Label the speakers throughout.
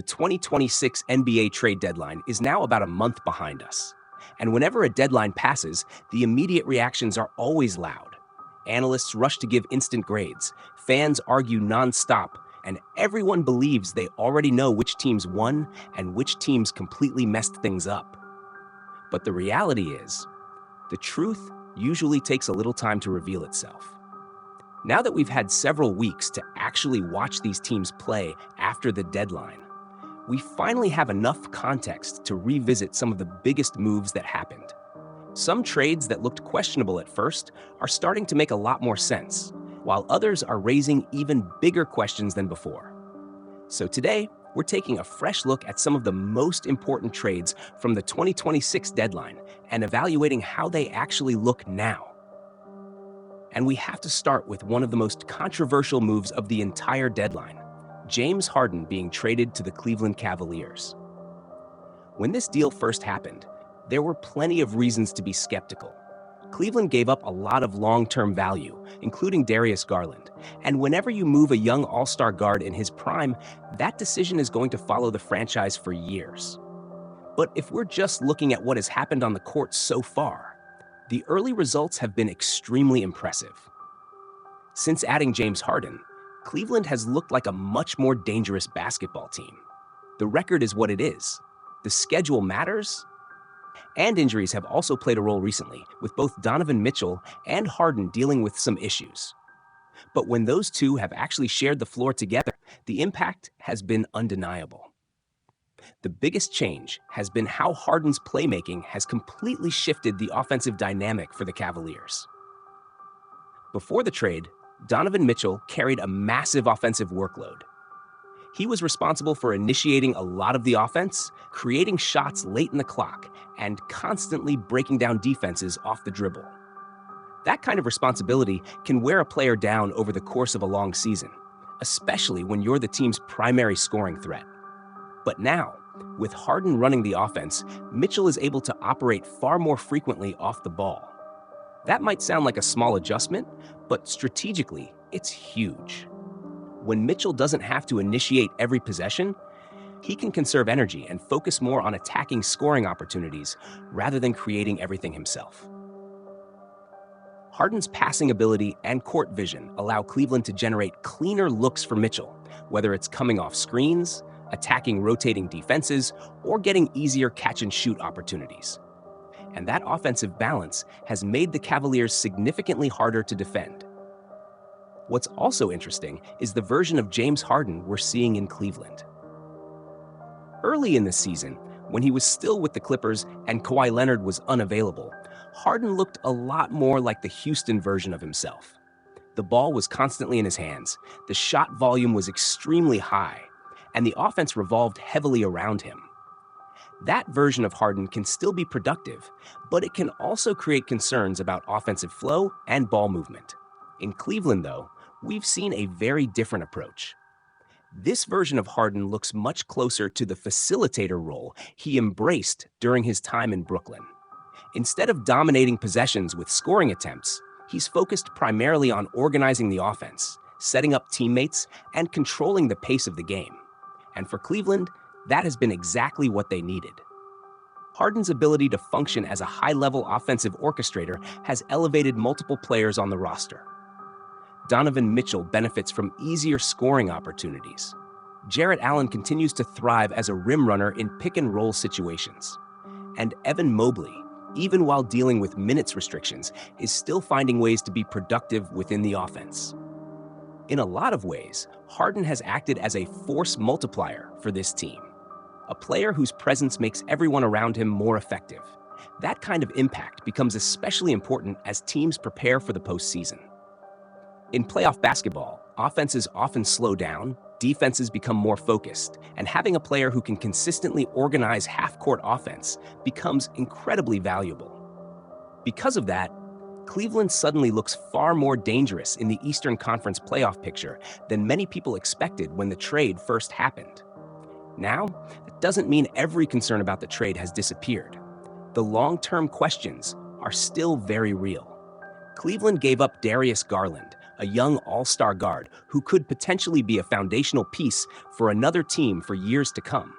Speaker 1: The 2026 NBA trade deadline is now about a month behind us. And whenever a deadline passes, the immediate reactions are always loud. Analysts rush to give instant grades, fans argue nonstop, and everyone believes they already know which teams won and which teams completely messed things up. But the reality is, the truth usually takes a little time to reveal itself. Now that we've had several weeks to actually watch these teams play after the deadline, we finally have enough context to revisit some of the biggest moves that happened. Some trades that looked questionable at first are starting to make a lot more sense, while others are raising even bigger questions than before. So today, we're taking a fresh look at some of the most important trades from the 2026 deadline and evaluating how they actually look now. And we have to start with one of the most controversial moves of the entire deadline: James Harden being traded to the Cleveland Cavaliers. When this deal first happened, there were plenty of reasons to be skeptical. Cleveland gave up a lot of long-term value, including Darius Garland, and whenever you move a young all-star guard in his prime, that decision is going to follow the franchise for years. But if we're just looking at what has happened on the court so far, the early results have been extremely impressive. Since adding James Harden, Cleveland has looked like a much more dangerous basketball team. The record is what it is. The schedule matters. And injuries have also played a role recently, with both Donovan Mitchell and Harden dealing with some issues. But when those two have actually shared the floor together, the impact has been undeniable. The biggest change has been how Harden's playmaking has completely shifted the offensive dynamic for the Cavaliers. Before the trade, Donovan Mitchell carried a massive offensive workload. He was responsible for initiating a lot of the offense, creating shots late in the clock, and constantly breaking down defenses off the dribble. That kind of responsibility can wear a player down over the course of a long season, especially when you're the team's primary scoring threat. But now, with Harden running the offense, Mitchell is able to operate far more frequently off the ball. That might sound like a small adjustment, but strategically, it's huge. When Mitchell doesn't have to initiate every possession, he can conserve energy and focus more on attacking scoring opportunities rather than creating everything himself. Harden's passing ability and court vision allow Cleveland to generate cleaner looks for Mitchell, whether it's coming off screens, attacking rotating defenses, or getting easier catch-and-shoot opportunities. And that offensive balance has made the Cavaliers significantly harder to defend. What's also interesting is the version of James Harden we're seeing in Cleveland. Early in the season, when he was still with the Clippers and Kawhi Leonard was unavailable, Harden looked a lot more like the Houston version of himself. The ball was constantly in his hands, the shot volume was extremely high, and the offense revolved heavily around him. That version of Harden can still be productive, but it can also create concerns about offensive flow and ball movement. In Cleveland, though, we've seen a very different approach. This version of Harden looks much closer to the facilitator role he embraced during his time in Brooklyn. Instead of dominating possessions with scoring attempts, he's focused primarily on organizing the offense, setting up teammates, and controlling the pace of the game. And for Cleveland, that has been exactly what they needed. Harden's ability to function as a high-level offensive orchestrator has elevated multiple players on the roster. Donovan Mitchell benefits from easier scoring opportunities. Jarrett Allen continues to thrive as a rim runner in pick-and-roll situations. And Evan Mobley, even while dealing with minutes restrictions, is still finding ways to be productive within the offense. In a lot of ways, Harden has acted as a force multiplier for this team, a player whose presence makes everyone around him more effective. That kind of impact becomes especially important as teams prepare for the postseason. In playoff basketball, offenses often slow down, defenses become more focused, and having a player who can consistently organize half-court offense becomes incredibly valuable. Because of that, Cleveland suddenly looks far more dangerous in the Eastern Conference playoff picture than many people expected when the trade first happened. Now, that doesn't mean every concern about the trade has disappeared. The long-term questions are still very real. Cleveland gave up Darius Garland, a young all-star guard who could potentially be a foundational piece for another team for years to come.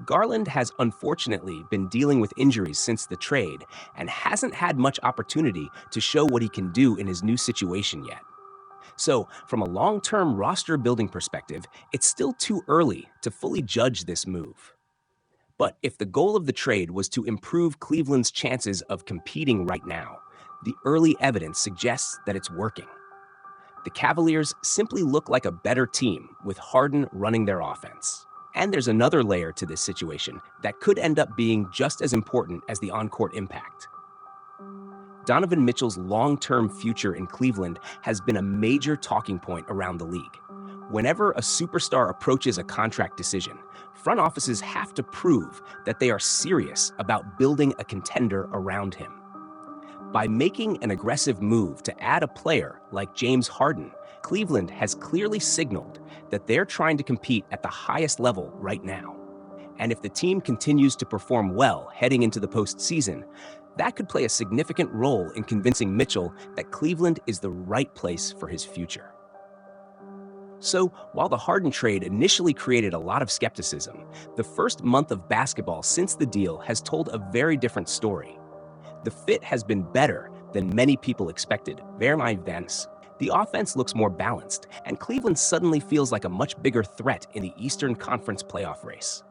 Speaker 1: Garland has unfortunately been dealing with injuries since the trade and hasn't had much opportunity to show what he can do in his new situation yet. So, from a long-term roster building perspective, it's still too early to fully judge this move. But if the goal of the trade was to improve Cleveland's chances of competing right now, the early evidence suggests that it's working. The Cavaliers simply look like a better team with Harden running their offense. And there's another layer to this situation that could end up being just as important as the on-court impact. Donovan Mitchell's long-term future in Cleveland has been a major talking point around the league. Whenever a superstar approaches a contract decision, front offices have to prove that they are serious about building a contender around him. By making an aggressive move to add a player like James Harden, Cleveland has clearly signaled that they're trying to compete at the highest level right now. And if the team continues to perform well heading into the postseason, that could play a significant role in convincing Mitchell that Cleveland is the right place for his future. So, while the Harden trade initially created a lot of skepticism, the first month of basketball since the deal has told a very different story. The fit has been better than many people expected. The offense looks more balanced, and Cleveland suddenly feels like a much bigger threat in the Eastern Conference playoff race.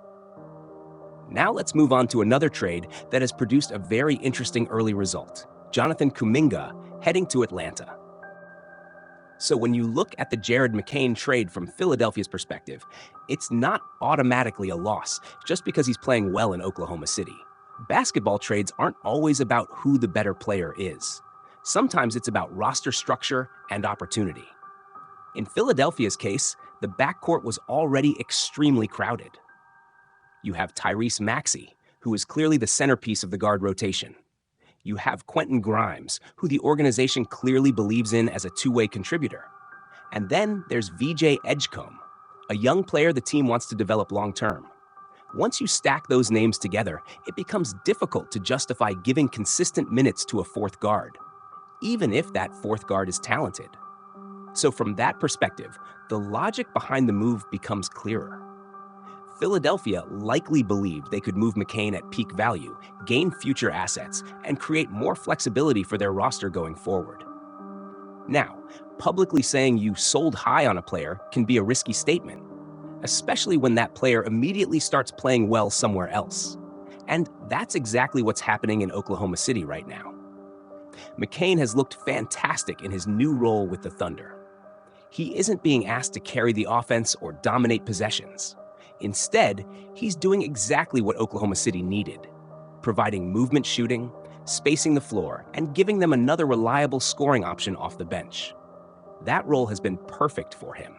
Speaker 1: Now let's move on to another trade that has produced a very interesting early result: Jonathan Kuminga heading to Atlanta. So when you look at the Jared McCain trade from Philadelphia's perspective, it's not automatically a loss just because he's playing well in Oklahoma City. Basketball trades aren't always about who the better player is. Sometimes it's about roster structure and opportunity. In Philadelphia's case, the backcourt was already extremely crowded. You have Tyrese Maxey, who is clearly the centerpiece of the guard rotation. You have Quentin Grimes, who the organization clearly believes in as a two-way contributor. And then there's VJ Edgecombe, a young player the team wants to develop long-term. Once you stack those names together, it becomes difficult to justify giving consistent minutes to a fourth guard, even if that fourth guard is talented. So from that perspective, the logic behind the move becomes clearer. Philadelphia likely believed they could move McCain at peak value, gain future assets, and create more flexibility for their roster going forward. Now, publicly saying you sold high on a player can be a risky statement, especially when that player immediately starts playing well somewhere else. And that's exactly what's happening in Oklahoma City right now. McCain has looked fantastic in his new role with the Thunder. He isn't being asked to carry the offense or dominate possessions. Instead, he's doing exactly what Oklahoma City needed: providing movement shooting, spacing the floor, and giving them another reliable scoring option off the bench. That role has been perfect for him.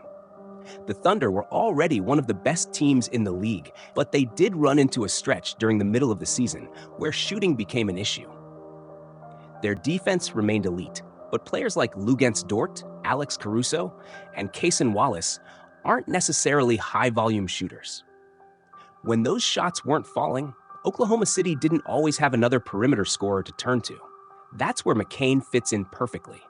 Speaker 1: The Thunder were already one of the best teams in the league, but they did run into a stretch during the middle of the season where shooting became an issue. Their defense remained elite, but players like Luguentz Dort, Alex Caruso, and Cason Wallace aren't necessarily high-volume shooters. When those shots weren't falling, Oklahoma City didn't always have another perimeter scorer to turn to. That's where McCain fits in perfectly.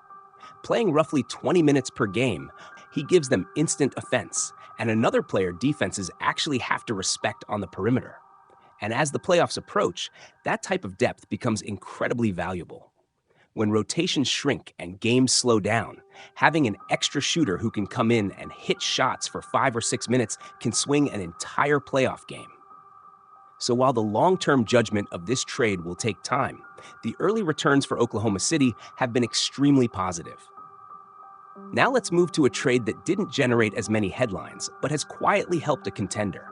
Speaker 1: Playing roughly 20 minutes per game, he gives them instant offense, and another player defenses actually have to respect on the perimeter. And as the playoffs approach, that type of depth becomes incredibly valuable. When rotations shrink and games slow down, having an extra shooter who can come in and hit shots for 5 or 6 minutes can swing an entire playoff game. So while the long-term judgment of this trade will take time, the early returns for Oklahoma City have been extremely positive. Now let's move to a trade that didn't generate as many headlines, but has quietly helped a contender: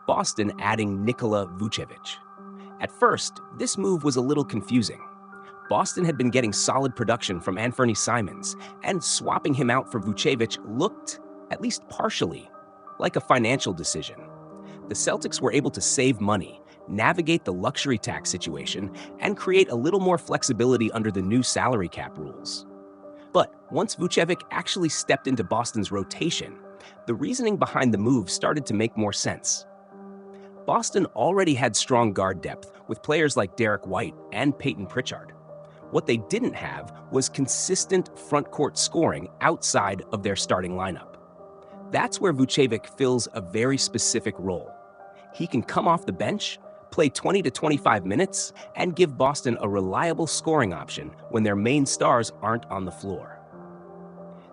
Speaker 1: Boston adding Nikola Vucevic. At first, this move was a little confusing. Boston had been getting solid production from Anfernee Simons, and swapping him out for Vucevic looked, at least partially, like a financial decision. The Celtics were able to save money, navigate the luxury tax situation, and create a little more flexibility under the new salary cap rules. But once Vucevic actually stepped into Boston's rotation, the reasoning behind the move started to make more sense. Boston already had strong guard depth with players like Derek White and Peyton Pritchard. What they didn't have was consistent front-court scoring outside of their starting lineup. That's where Vucevic fills a very specific role. He can come off the bench, play 20 to 25 minutes, and give Boston a reliable scoring option when their main stars aren't on the floor.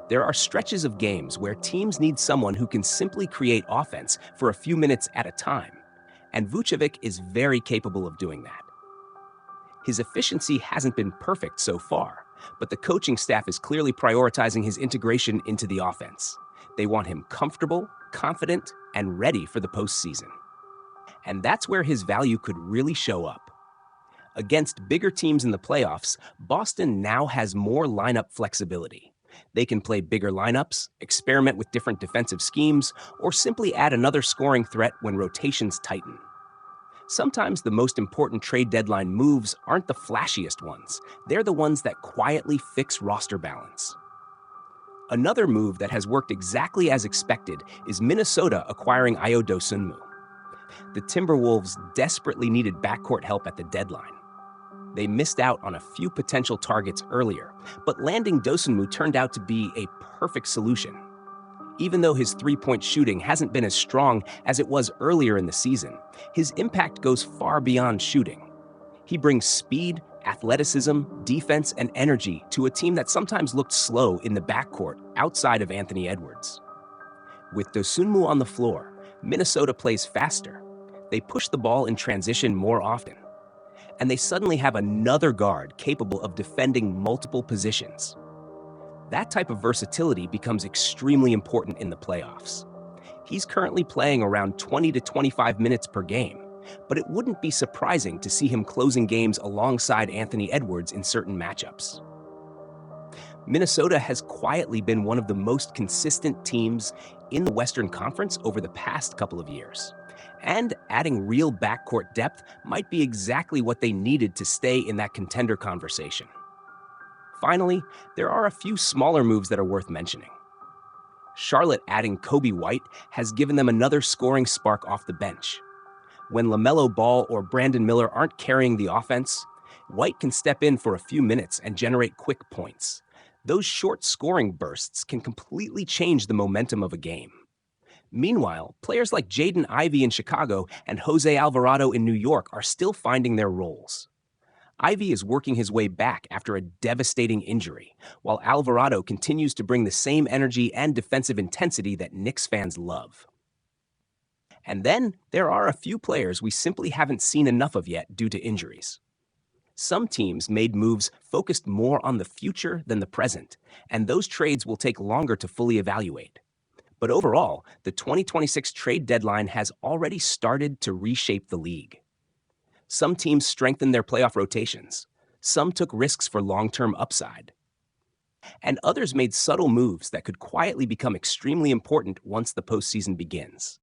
Speaker 1: There are stretches of games where teams need someone who can simply create offense for a few minutes at a time, and Vucevic is very capable of doing that. His efficiency hasn't been perfect so far, but the coaching staff is clearly prioritizing his integration into the offense. They want him comfortable, confident, and ready for the postseason. And that's where his value could really show up. Against bigger teams in the playoffs, Boston now has more lineup flexibility. They can play bigger lineups, experiment with different defensive schemes, or simply add another scoring threat when rotations tighten. Sometimes the most important trade deadline moves aren't the flashiest ones. They're the ones that quietly fix roster balance. Another move that has worked exactly as expected is Minnesota acquiring Ayo Dosunmu. The Timberwolves desperately needed backcourt help at the deadline. They missed out on a few potential targets earlier, but landing Dosunmu turned out to be a perfect solution. Even though his three-point shooting hasn't been as strong as it was earlier in the season, his impact goes far beyond shooting. He brings speed, athleticism, defense, and energy to a team that sometimes looked slow in the backcourt outside of Anthony Edwards. With Dosunmu on the floor, Minnesota plays faster. They push the ball in transition more often. And they suddenly have another guard capable of defending multiple positions. That type of versatility becomes extremely important in the playoffs. He's currently playing around 20 to 25 minutes per game, but it wouldn't be surprising to see him closing games alongside Anthony Edwards in certain matchups. Minnesota has quietly been one of the most consistent teams in the Western Conference over the past couple of years. And adding real backcourt depth might be exactly what they needed to stay in that contender conversation. Finally, there are a few smaller moves that are worth mentioning. Charlotte adding Kobe White has given them another scoring spark off the bench. When LaMelo Ball or Brandon Miller aren't carrying the offense, White can step in for a few minutes and generate quick points. Those short scoring bursts can completely change the momentum of a game. Meanwhile, players like Jaden Ivey in Chicago and Jose Alvarado in New York are still finding their roles. Ivey is working his way back after a devastating injury, while Alvarado continues to bring the same energy and defensive intensity that Knicks fans love. And then there are a few players we simply haven't seen enough of yet due to injuries. Some teams made moves focused more on the future than the present, and those trades will take longer to fully evaluate. But overall, the 2026 trade deadline has already started to reshape the league. Some teams strengthened their playoff rotations. Some took risks for long-term upside. And others made subtle moves that could quietly become extremely important once the postseason begins.